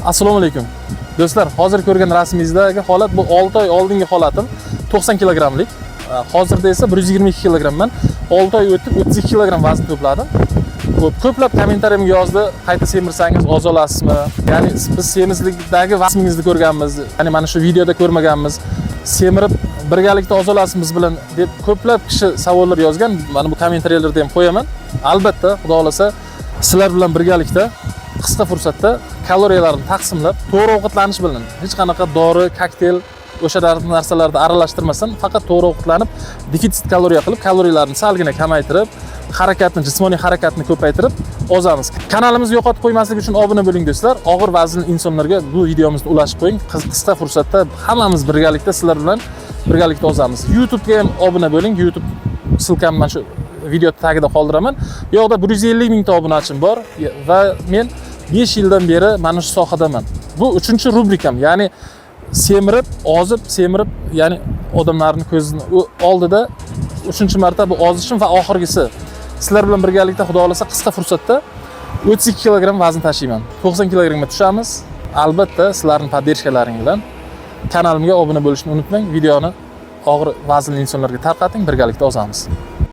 Assalomu alaykum. Do'stlar, hozir ko'rgan rasmingizdagi holat bu 6 oy oldingi holatim 90 kilogramlik. Hozirda esa 122 kilogramman. 6 oy o'tib 32 kilogram vazn to'pladim. Ko'plab kommentariyamga yozdi, qayta semirsangiz ozolasizmi? Ya'ni biz semizlikdagi vazningizni ko'rganmiz, ya'ni mana shu videoda ko'rmaganmiz. Semirib birgalikda ozolasimiz bilan deb ko'plab kishi savollar yozgan. Mana bu kommentariyalarda ham qo'yaman. Albatta, xudo xolasa, sizlar bilan birgalikda qisqa fursatda kaloriyalarni taqsimlab, to'g'ri ovqatlanish bilan, hech qanaqa dori, kokteyl o'sha narsalarni aralashtirmasdan, faqat to'g'ri ovqatlanib, defitsit kaloriya qilib, kaloriyalarni salgina kamaytirib, jismoniy harakatni ko'paytirib ozamiz. Kanalimizni yo'qotib qo'ymaslik uchun obuna bo'ling do'stlar. Og'ir vaznli insonlarga bu videomizni ulashib qo'ying. Qisqa fursatda hammamiz birgalikda sizlar bilan birgalikda ozamiz. YouTube'ga ham obuna bo'ling. YouTube silkamni mana shu video tagida qoldiraman. Bu yoqda 150 mingta obunachim bor va men 5 yildan beri mana shu sohadaman. Bu 3-rubrikam, ya'ni semirib, ya'ni odamlarning ko'zini oldida 3-marta bu ozishim va oxirgisi. Sizlar bilan birgalikda xudo xolasa qisqa fursatda 32 kilogram vazn tashiyman. 90 kilogramga tushamiz. Albatta, sizlarning poddershkalaring bilan kanalimga obuna bo'lishni unutmang. Videoni og'ir vaznli insonlarga tarqating, birgalikda ozamiz.